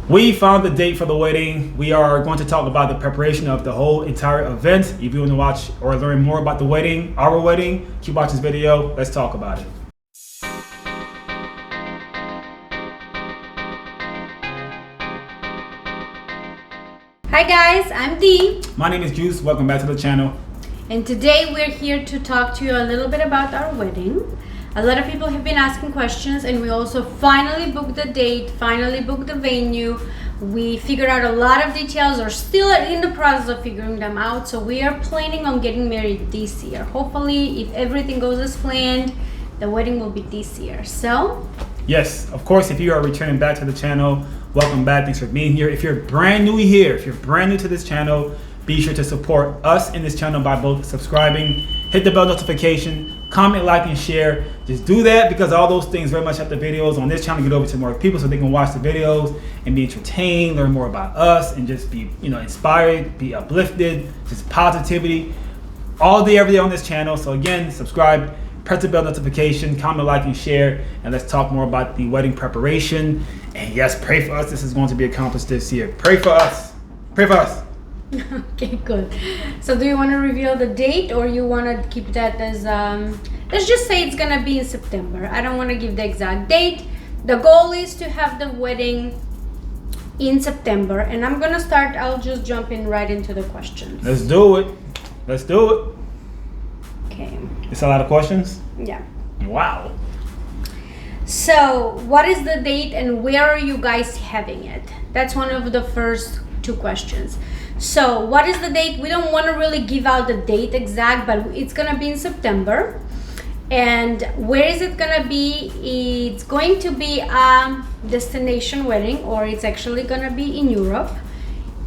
We found the date for the wedding. We are going to talk about the preparation of the whole entire event. If you want to watch or learn more about the wedding, our wedding, keep watching this video. Let's talk about it. Hi guys, I'm Dee. My name is Juice. Welcome back to the channel. And today we're here to talk to you a little bit about our wedding. A lot of people have been asking questions, and we also finally booked the date, finally booked the venue. We figured out a lot of details, or still are in the process of figuring them out. So we are planning on getting married this year. Hopefully, if everything goes as planned, the wedding will be this year. So yes, of course, if you are returning back to the channel, welcome back. Thanks for being here. If you're brand new here, if you're brand new to this channel, be sure to support us in this channel by both subscribing, hit the bell notification, comment, like, and share. Just do that because all those things very much help the videos on this channel get over to more people so they can watch the videos and be entertained, learn more about us, and just be, inspired, be uplifted, just positivity all day, every day on this channel. So again, subscribe, press the bell notification, comment, like, and share, and let's talk more about the wedding preparation. And yes, pray for us. This is going to be accomplished this year. Pray for us. Pray for us. okay, good. So do you want to reveal the date, or you want to keep that as let's just say it's gonna be in September. I don't want to give the exact date. The goal is to have the wedding in September, and I'll just jump in right into the questions. Let's do it. Let's do it. Okay. It's a lot of questions. Yeah. Wow. So what is the date and where are you guys having it? That's one of the first two questions. So what is the date? We don't want to really give out the date exact, but it's gonna be in September. And where is it gonna be? It's going to be a destination wedding, or it's actually gonna be in Europe.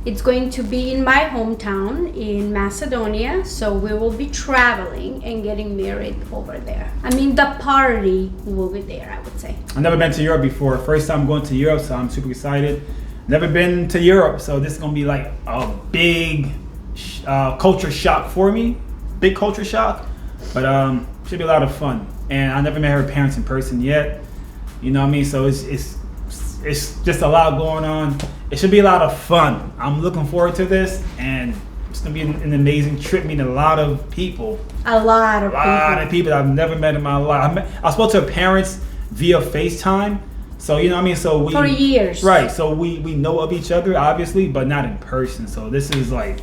It's going to be in my hometown in Macedonia. So we will be traveling and getting married over there. I mean, the party will be there, I would say. I've never been to Europe before. First time going to Europe, so I'm super excited. Never been to Europe, so this is gonna be like a big culture shock for me. Big culture shock, but should be a lot of fun. And I never met her parents in person yet. You know what I mean? So it's just a lot going on. It should be a lot of fun. I'm looking forward to this, and it's gonna be an amazing trip. Meeting a lot of people. A lot of people I've never met in my life. I spoke to her parents via FaceTime. So you know what I mean? So we for years. Right. So we know of each other obviously, but not in person. So this is like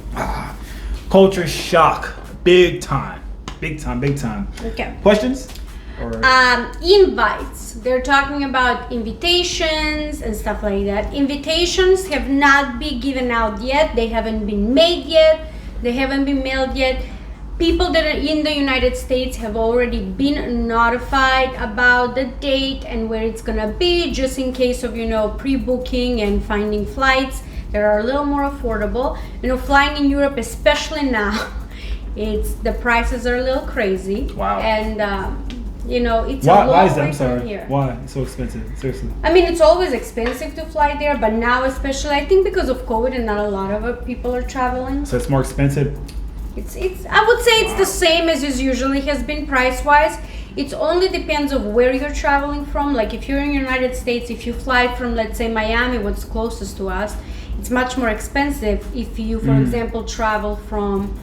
culture shock. Big time. Big time, big time. Okay. Questions? Or invites. They're talking about invitations and stuff like that. Invitations have not been given out yet. They haven't been made yet. They haven't been mailed yet. People that are in the United States have already been notified about the date and where it's gonna be, just in case of, pre-booking and finding flights that are a little more affordable. Flying in Europe, especially now, the prices are a little crazy. Wow. And it's why is that? a I'm sorry. here. Why it's so expensive? Seriously. I mean, it's always expensive to fly there, but now especially, I think because of COVID and not a lot of people are traveling. So it's more expensive. It's I would say it's the same as it usually has been price-wise. It only depends of where you're traveling from. Like if you're in the United States, if you fly from, let's say, Miami, what's closest to us, it's much more expensive if you, for example, travel from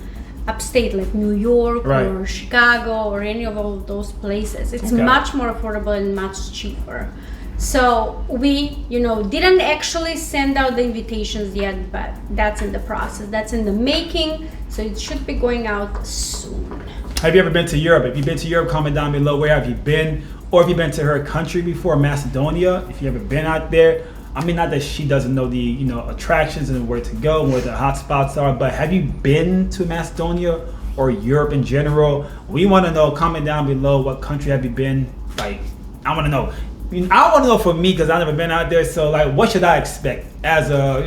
upstate like New York or Chicago or any of all those places. It's much more affordable and much cheaper. So we, didn't actually send out the invitations yet, but that's in the process. That's in the making. So it should be going out soon. Have you ever been to Europe? If you've been to Europe, comment down below where have you been, or if you've been to her country before, Macedonia. If you ever been out there, I mean, not that she doesn't know the attractions and where to go, where the hot spots are, but have you been to Macedonia or Europe in general? We want to know. Comment down below what country have you been. Like, I want to know. I want to know for me because I've never been out there. So like, what should I expect as a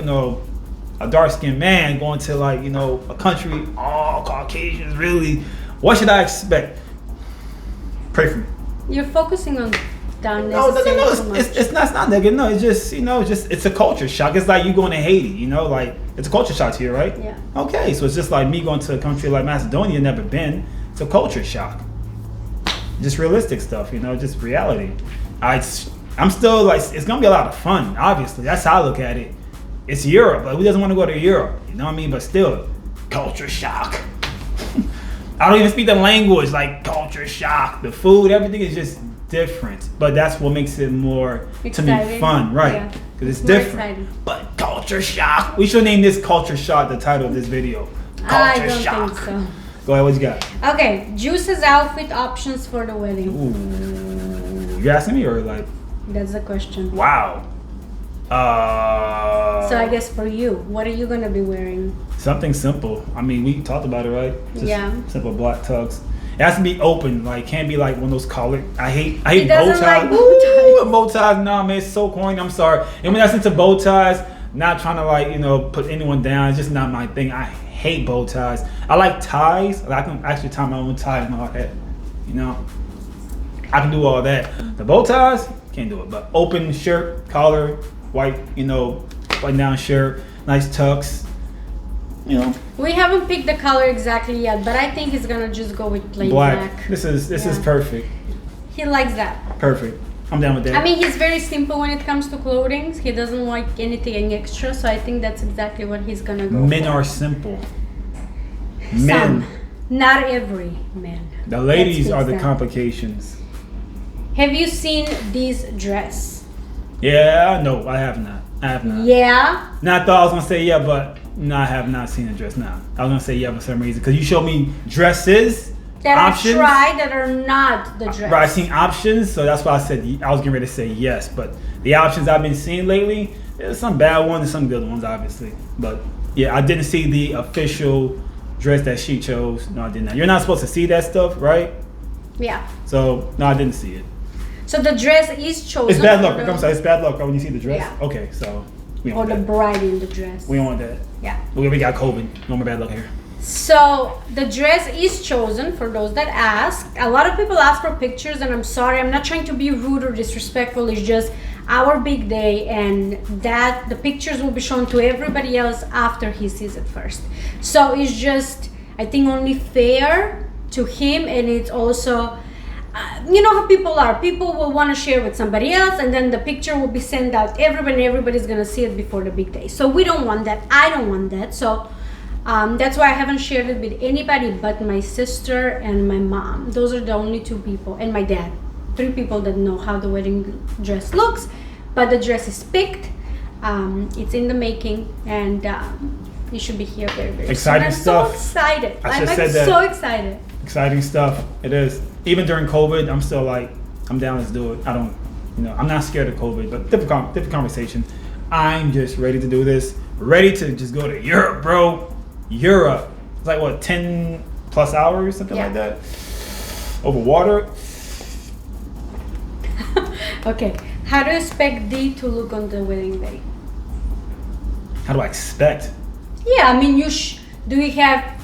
dark-skinned man going to a country all Caucasians? Really, what should I expect? Pray for me. You're focusing on down No. It's not negative. No, it's just it's a culture shock. It's like you going to Haiti. It's a culture shock here, right? Yeah. Okay, so it's just like me going to a country like Macedonia, never been. It's a culture shock. Just realistic stuff, just reality. I'm still like, it's gonna be a lot of fun. Obviously, that's how I look at it. It's Europe. Like, who doesn't want to go to Europe? You know what I mean? But still, culture shock. I don't even speak the language. Like, culture shock. The food, everything is just different. But that's what makes it more Exciting. to me fun, right? Because it's more different. exciting. But culture shock. We should name this culture shock the title of this video. Culture I don't shock. think so. Go ahead. What you got? Okay, Juice's outfit options for the wedding. Ooh, you asking me or like? That's the question. Wow. So I guess for you, what are you gonna be wearing? Something simple. I mean, we talked about it, right? Just Yeah. simple black tux. It has to be open. Like, can't be like one of those collared. I hate He bow doesn't ties. like bow ties. Ooh, bow ties. Nah, man, it's so corny. I'm sorry. And when that's into bow ties, not trying to like put anyone down. It's just not my thing. I hate bow ties. I like ties. Like, I can actually tie my own tie and all that. You know, I can do all that. The bow ties, can't do it. But open shirt, collar, white, button down shirt, nice tux. We haven't picked the color exactly yet, but I think he's gonna just go with plain black. This is Yeah. perfect. He likes that. Perfect. I'm down with that. I mean, he's very simple when it comes to clothing. He doesn't like anything extra, so I think that's exactly what he's gonna go Men for. are simple. Some, Men. not every man. The ladies Let's are fix the that. complications. Have you seen this dress? Yeah, no, I have not. I have not. Yeah. Now I thought I was gonna say yeah, but no, I have not seen a dress. Now I was gonna say yeah for some reason because you showed me dresses, That options. I tried that are not the dress. Right, I seen options, so that's why I said I was getting ready to say yes. But the options I've been seeing lately, there's some bad ones and some good ones, obviously. But yeah, I didn't see the official dress that she chose. No, I did not. You're not supposed to see that stuff, right? Yeah. So no, I didn't see it. So the dress is chosen. It's bad luck. for the- I'm sorry, it's bad luck when you see the dress. Yeah. Okay, so we don't Or want the that. bride in the dress. We don't want that. Yeah. We got COVID. No more bad luck here. So the dress is chosen for those that ask. A lot of people ask for pictures, and I'm sorry, I'm not trying to be rude or disrespectful. It's just our big day, and that the pictures will be shown to everybody else after he sees it first. So it's just, I think, only fair to him, and it's also. You know how people are. People will want to share with somebody else, and then the picture will be sent out. Everybody's gonna see it before the big day. So we don't want that. I don't want that. So that's why I haven't shared it with anybody but my sister and my mom. Those are the only two people, and my dad. 3 people that know how the wedding dress looks. But the dress is picked. It's in the making, and it should be here very, very Exciting soon. stuff. I'm so excited. I I'm just said that. so excited. Exciting stuff. It is. Even during COVID, I'm still like, I'm down. Let's do it. I don't, I'm not scared of COVID, but different conversation. I'm just ready to do this. Ready to just go to Europe, bro. Europe. It's like what, 10 plus hours, something Yeah. like that. Over water. Okay, how do you expect Dee to look on the wedding day? How do I expect? Yeah, I mean, do you have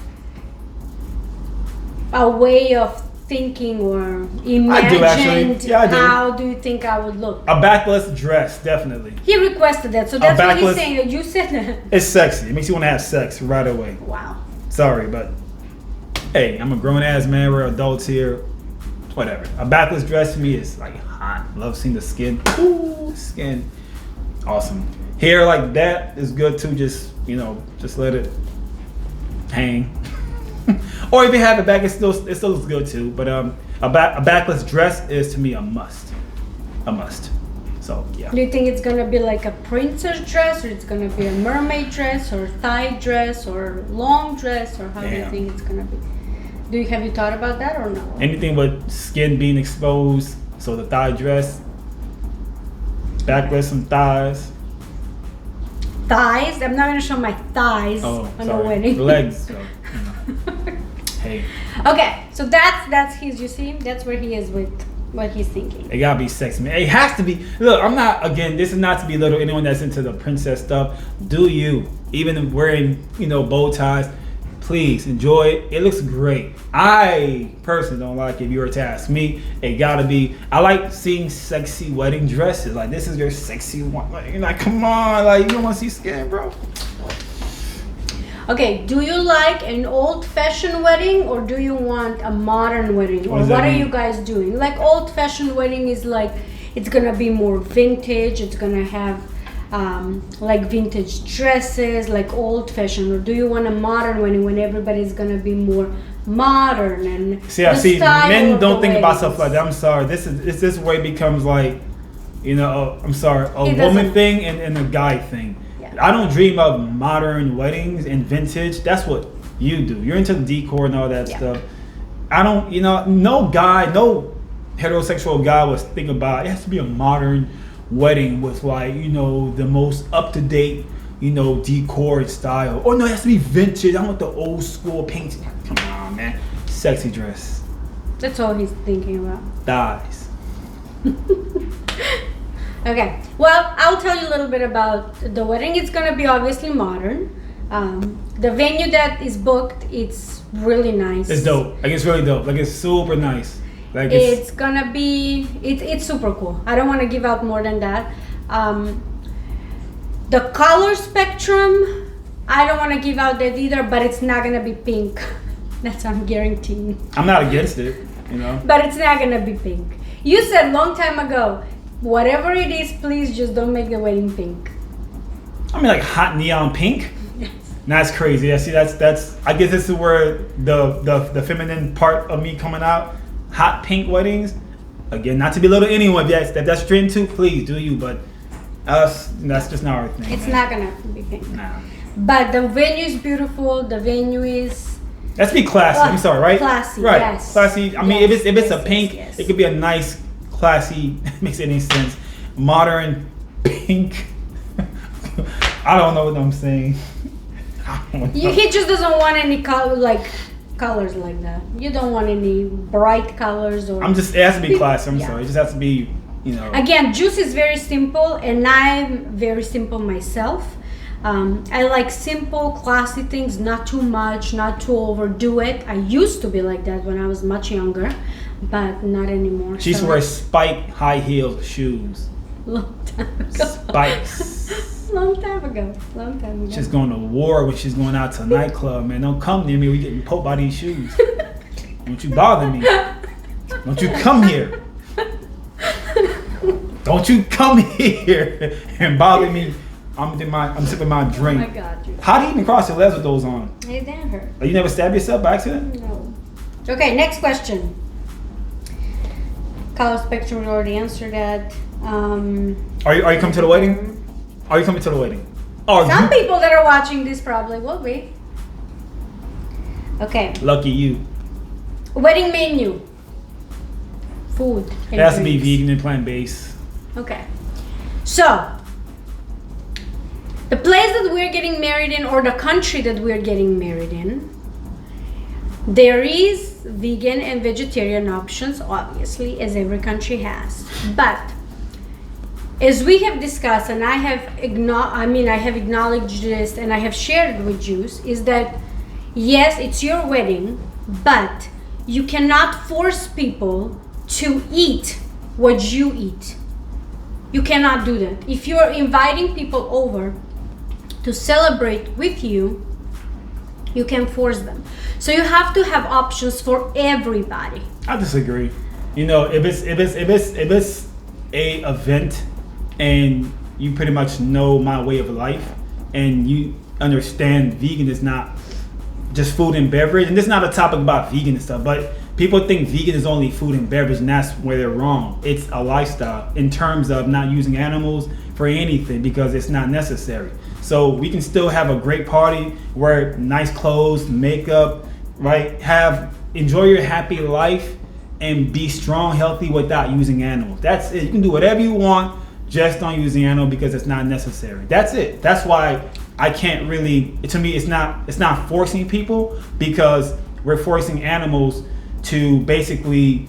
a way of thinking or imagined I do, actually. Yeah, I do. how do you think I would look? A backless dress, definitely. He requested that, so that's what he's backless- saying. You said that. It's sexy. It makes you want to have sex right away. Wow. Sorry, but hey, I'm a grown ass man. We're adults here. Whatever. A backless dress to me is like hot. Love seeing the skin. Ooh, skin. Awesome. Hair like that is good too. Just just let it hang. Or if you have it back, it still looks good too. But a backless dress is to me a must. A must. So yeah. Do you think it's gonna be like a princess dress, or it's gonna be a mermaid dress, or thigh dress, or long dress, or how do you Damn. think it's gonna be? Have you thought about that or no? Anything with skin being exposed. So the thigh dress. Backless and thighs. Thighs? I'm not gonna show my thighs Oh, on the sorry. wedding. Legs. So, Hey, Okay, so that's his. You see, that's where he is with what he's thinking. it gotta be sexy, man. It has to be. Look, I'm not. Again, this is not to belittle anyone that's into the princess stuff. Do you? Even wearing, bow ties. Please enjoy it. It looks great. I personally don't like it. If you were to ask me, it gotta be. I like seeing sexy wedding dresses. Like, this is your sexy one. Like, you're like, come on, like, you don't want to see skin, bro. Okay, do you like an old-fashioned wedding, or do you want a modern wedding, or does what that are mean? you guys doing? Like, old-fashioned wedding is like it's gonna be more vintage. It's gonna have like vintage dresses, like old fashioned, or do you want a modern one when everybody's gonna be more modern and see men don't think about stuff like that. I'm sorry, this is where it becomes like, you know, I'm sorry, a woman thing and a guy thing. I don't dream of modern weddings and vintage. That's what you do. You're into decor and all that stuff. I don't, you know, no heterosexual guy was thinking about it has to be a modern wedding with, like, you know, the most up-to-date, you know, decor and style. Oh no, it has to be vintage. I want the old school painting. Come on, man. Sexy dress. That's all he's thinking about. Dies. Okay, well, I'll tell you a little bit about the wedding. It's gonna be obviously modern. The venue that is booked, it's really nice. It's dope. Like, it's really dope. Like, it's super nice. Like, it's gonna be, it's super cool. I don't want to give out more than that. The color spectrum, I don't want to give out that either, but it's not gonna be pink. That's what I'm guaranteeing. I'm not against it, you know. But it's not gonna be pink. You said long time ago, whatever it is, please just don't make the wedding pink. I mean, like hot neon pink. Yes. That's crazy. Yeah, see, that's. I guess this is where the feminine part of me coming out. Hot pink weddings. Again, not to belittle anyone. If that's your into, please do you. But us, that's just not our thing. It's not gonna be pink. Nah. But the venue is beautiful. The venue is. Let's be classy. I'm sorry, right? Classy. Right. Yes. Classy. I mean, if it's a pink, it could be a nice, classy. Makes any sense. Modern pink. I don't know what I'm saying. He just doesn't want any colors like that. You don't want any bright colors or. It has to be classy. I'm sorry. It just has to be, you know. Again, Juice is very simple, and I'm very simple myself. I like simple, classy things, not too much, not to overdo it. I used to be like that when I was much younger, but not anymore. She used to wear spike high heel shoes. Long time ago. Spikes. Long time ago. She's going to war when she's going out to a nightclub, man. Don't come near me. We getting poked by these shoes. Don't you bother me. Don't you come here. Don't you come here and bother me. I'm sipping my drink. Oh my God, dude. How do you even cross your legs with those on? It didn't hurt. You never stab yourself by accident? No. Okay, next question. Color spectrum, we already answered that. Are you coming to the wedding? Are you coming to the wedding? Some people that are watching this probably will be. Okay. Lucky you. Wedding menu. Food. It has to be vegan and plant-based. Okay. So, the place that we're getting married in, or the country that we're getting married in, there is vegan and vegetarian options, obviously, as every country has. But as we have discussed, and I have acknowledged this, and I have shared it with Juice, is that yes, it's your wedding, but you cannot force people to eat what you eat. You cannot do that. If you're inviting people over to celebrate with you, you can force them. So you have to have options for everybody. I disagree. You know, if it's a event and you pretty much know my way of life and you understand vegan is not just food and beverage, and this is not a topic about vegan and stuff, but people think vegan is only food and beverage, and that's where they're wrong. It's a lifestyle in terms of not using animals for anything because it's not necessary. So we can still have a great party, wear nice clothes, makeup, right? Enjoy your happy life and be strong, healthy without using animals. That's it. You can do whatever you want, just don't use the animal because it's not necessary. That's it. That's why I can't really, to me, it's not forcing people, because we're forcing animals to basically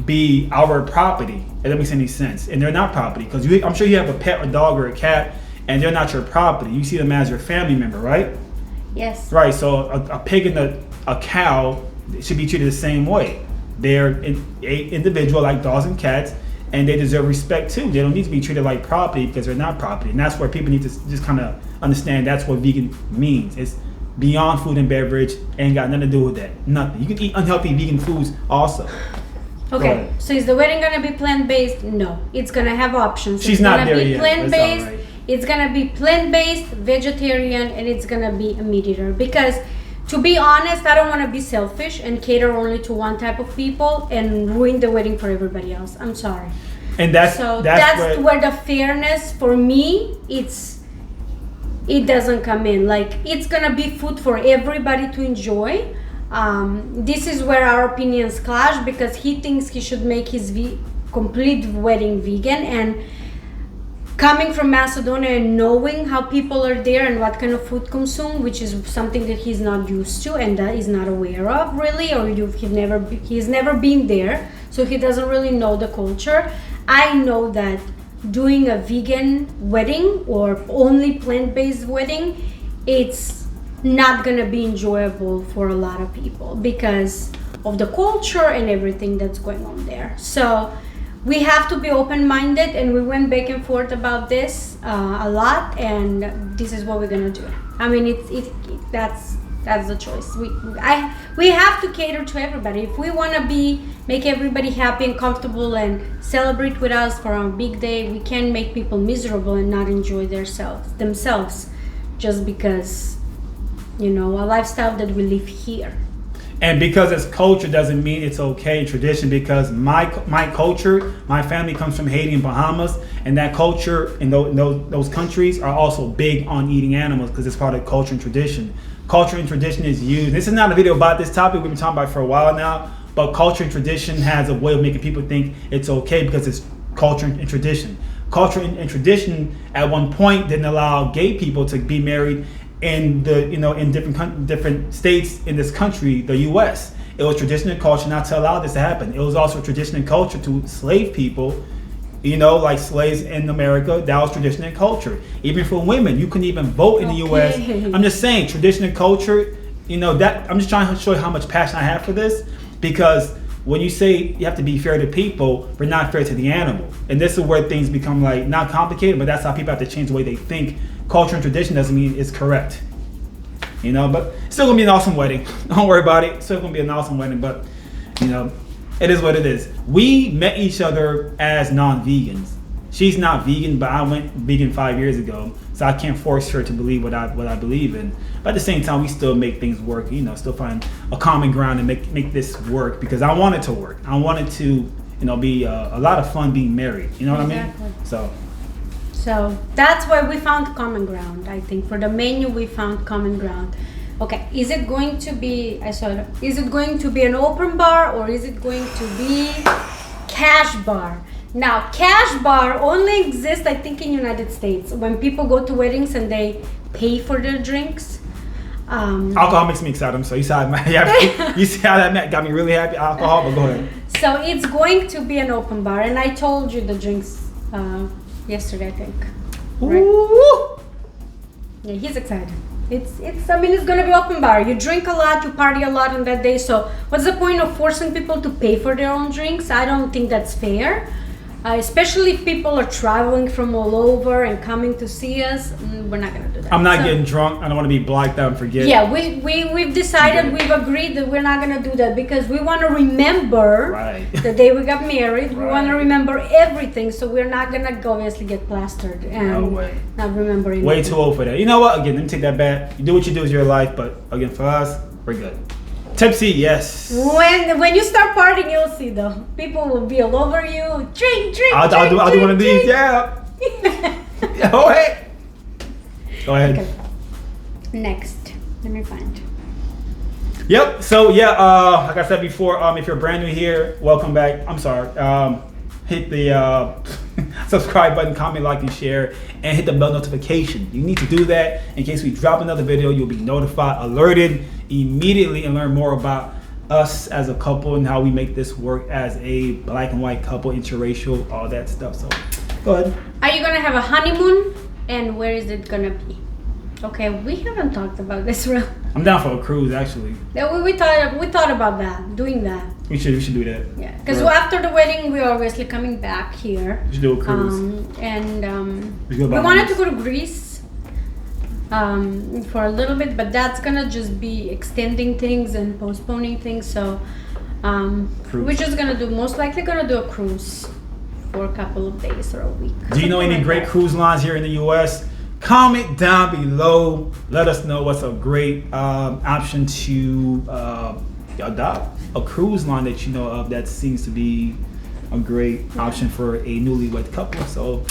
be our property. If that makes any sense. And they're not property, because I'm sure you have a pet, a dog or a cat, and they're not your property. You see them as your family member, right? Yes. Right. So a pig and a cow should be treated the same way. They're an individual like dogs and cats, and they deserve respect too. They don't need to be treated like property because they're not property. And that's where people need to just kind of understand that's what vegan means. It's beyond food and beverage, ain't got nothing to do with that. Nothing. You can eat unhealthy vegan foods also. Okay, so is the wedding gonna be plant-based? No, it's gonna have options. She's it's not gonna there be yet. Plant-based. That's all right. It's gonna be plant-based, vegetarian, and it's gonna be a meat eater. Because, to be honest, I don't want to be selfish and cater only to one type of people and ruin the wedding for everybody else. I'm sorry. And that's where the fairness for me it doesn't come in. Like, it's gonna be food for everybody to enjoy. This is where our opinions clash, because he thinks he should make his complete wedding vegan, and coming from Macedonia and knowing how people are there and what kind of food consume, which is something that he's not used to and that he's not aware of really, or he's never been there, so he doesn't really know the culture. I know that doing a vegan wedding or only plant-based wedding, it's not gonna be enjoyable for a lot of people because of the culture and everything that's going on there. So we have to be open-minded, and we went back and forth about this a lot, and this is what we're gonna do. I mean, that's the choice. We have to cater to everybody. If we want to make everybody happy and comfortable and celebrate with us for our big day, we can't make people miserable and not enjoy themselves just because, a lifestyle that we live here. And because it's culture doesn't mean it's okay, tradition, because my culture, my family comes from Haiti and Bahamas, and that culture in those countries are also big on eating animals because it's part of culture and tradition. Culture and tradition is used. This is not a video about this topic. We've been talking about it for a while now, but culture and tradition has a way of making people think it's okay because it's culture and tradition. Culture and tradition at one point didn't allow gay people to be married in different states in this country, the U.S. It was tradition and culture not to allow this to happen. It was also tradition and culture to slave people, like slaves in America. That was tradition and culture. Even for women, you couldn't even vote in the U.S. I'm just saying, tradition and culture, that I'm just trying to show you how much passion I have for this, because when you say you have to be fair to people, we're not fair to the animal. And this is where things become not complicated, but that's how people have to change the way they think. Culture and tradition doesn't mean it's correct. But it's still gonna be an awesome wedding. Don't worry about it. It's still gonna be an awesome wedding, but it is what it is. We met each other as non-vegans. She's not vegan, but I went vegan 5 years ago, so I can't force her to believe what I believe in. But at the same time, we still make things work. Still find a common ground and make this work, because I want it to work. I want it to, be a lot of fun being married. You know what Exactly. I mean? So that's why we found common ground. I think for the menu we found common ground. Okay, is it going to be an open bar, or is it going to be cash bar? Now, cash bar only exists, I think, in United States, when people go to weddings and they pay for their drinks. Alcohol makes me excited. So you see how that got me really happy. Alcohol, but go ahead. So it's going to be an open bar, and I told you the drinks yesterday, I think. Right? Ooh. Yeah, he's excited. It's gonna be open bar. You drink a lot, you party a lot on that day. So what's the point of forcing people to pay for their own drinks? I don't think that's fair. Especially if people are traveling from all over and coming to see us, we're not gonna do that. I'm not getting drunk. I don't want to be blacked out and forget. Yeah, we've decided, we've agreed that we're not gonna do that, because we want to remember the day we got married. We want to remember everything, so we're not gonna obviously get plastered and not remember anything. Way too old for that. You know what? Again, let me take that back. You do what you do with your life, but again, for us, we're good. Tipsy, yes. When you start partying, you'll see though. People will be all over you. Drink. I'll do one of these. Yeah. Go ahead. Okay. Next, let me find. Yep. So like I said before, if you're brand new here, welcome back. I'm sorry. Hit the subscribe button, comment, like, and share, and hit the bell notification. You need to do that in case we drop another video. You'll be notified, alerted immediately, and learn more about us as a couple and how we make this work as a black and white couple, interracial, all that stuff. So go ahead. Are you gonna have a honeymoon, and where is it gonna be? Okay, we haven't talked about this really. I'm down for a cruise, actually. Yeah, we thought about that, doing that. We should do that. Yeah, because after the wedding, we're obviously coming back here. We should do a cruise. We wanted to go to Greece for a little bit, but that's gonna just be extending things and postponing things. So Cruise. We're just gonna do, most likely gonna do a cruise for a couple of days or a week. Do you know any Something like great that. cruise lines here in the U.S.? Comment down below. Let us know what's a great option to adopt. A cruise line that you know of that seems to be a great option for a newlywed couple. So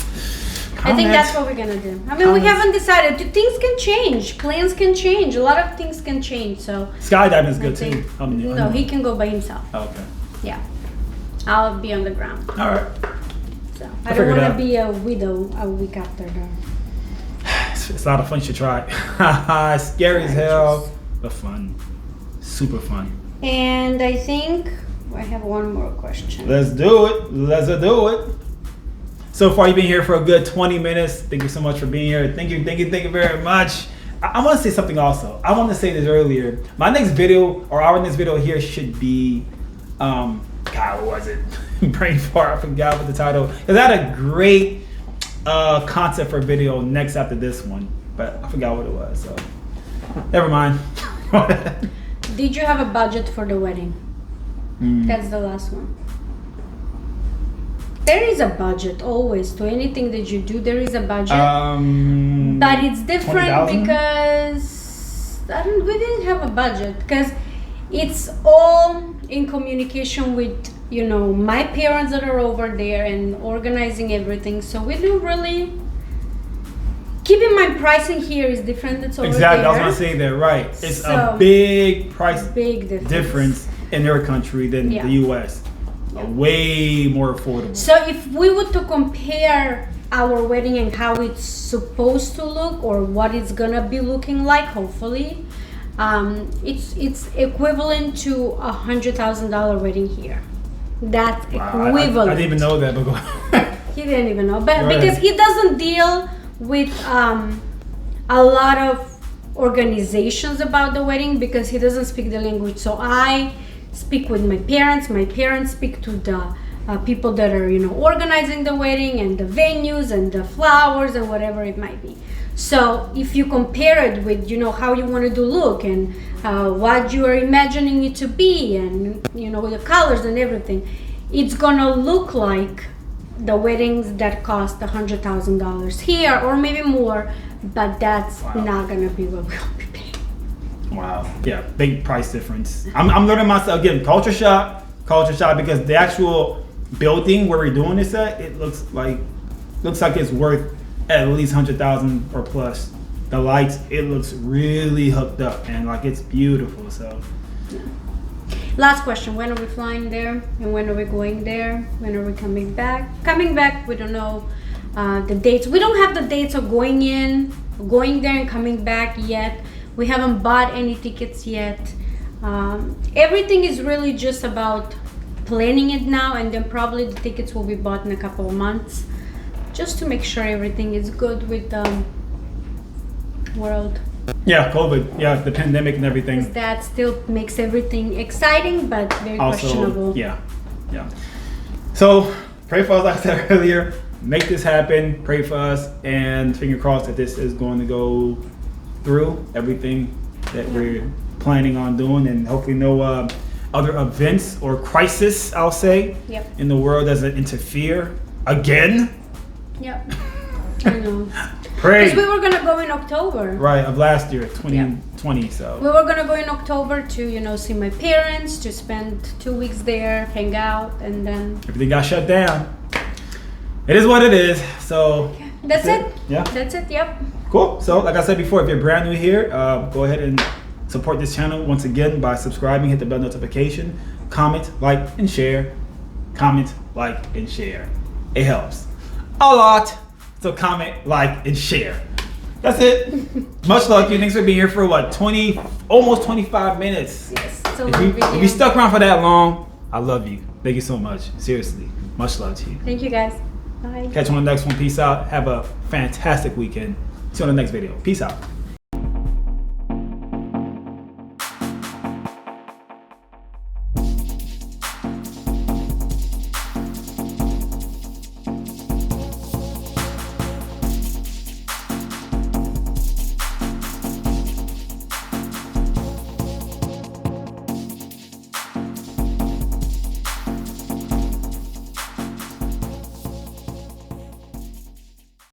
I think that's what we're gonna do. I mean, we haven't decided. Things can change. Plans can change. A lot of things can change. So skydiving is good I think- too. No, he can go by himself. Oh, okay. Yeah, I'll be on the ground. All right. So I figure don't it want out. to be a widow a week after that. It's a lot of fun. You should try it. Scary as hell, but fun. Super fun. And I think I have one more question. Let's do it. Let's do it. So far, you've been here for a good 20 minutes. Thank you so much for being here. Thank you very much. I want to say something also. I want to say this earlier. My next video, or our next video here, should be, God, what was it? Brain fart. I forgot what the title. Because I had a great concept for a video next after this one, but I forgot what it was. So, never mind. Did you have a budget for the wedding? That's the last one. There is a budget always to anything that you do. There is a budget, but it's different 20,000? because we didn't have a budget because it's all in communication with my parents that are over there and organizing everything. So we don't really. Keep in mind, pricing here is different. It's over Exactly, there. I was gonna say that. Right, it's So, a big price big difference in their country than Yeah. the U.S. Way more affordable. So if we were to compare our wedding and how it's supposed to look or what it's gonna be looking like, hopefully, it's equivalent to $100,000 wedding here. That's Wow, equivalent. I didn't even know that, but go ahead. He didn't even know, but Right. because he doesn't deal with a lot of organizations about the wedding because he doesn't speak the language. So I speak with my parents speak to the people that are organizing the wedding and the venues and the flowers and whatever it might be. So if you compare it with how you want it to look and what you are imagining it to be and the colors and everything, it's gonna look like the weddings that cost $100,000 here or maybe more, but that's not gonna be what we'll be paying. Wow. Yeah, big price difference. I'm learning myself again. Culture shock because the actual building where we're doing this at, it looks like it's worth at least 100,000 or plus. The lights, it looks really hooked up and like it's beautiful. So. Last question: when are we flying there, and when are we going there? When are we coming back? Coming back, we don't know the dates. We don't have the dates of going there, and coming back yet. We haven't bought any tickets yet. Everything is really just about planning it now, and then probably the tickets will be bought in a couple of months, just to make sure everything is good with the world. Yeah, COVID. Yeah, the pandemic and everything. That still makes everything exciting, but very questionable. Yeah. So pray for us, like I said earlier. Make this happen. Pray for us, and finger crossed that this is going to go through everything that we're planning on doing, and hopefully no other events or crisis, I'll say, in the world doesn't interfere again. Yep. I know. Pray. Because we were gonna go in October. Right, of last year, 2020. So we were gonna go in October to see my parents, to spend 2 weeks there, hang out, and then everything got shut down. It is what it is. So that's it. Yeah. That's it. Yep. Cool. So like I said before, if you're brand new here, go ahead and support this channel once again by subscribing, hit the bell notification, comment, like, and share. Comment, like, and share. It helps a lot. So comment, like, and share. That's it. Much love to you. Thanks for being here for what, almost 25 minutes. Yes. It's a If long you video. stuck around for that long, I love you. Thank you so much. Seriously. Much love to you. Thank you guys. Bye. Catch you on the next one. Peace out. Have a fantastic weekend. See you on the next video. Peace out.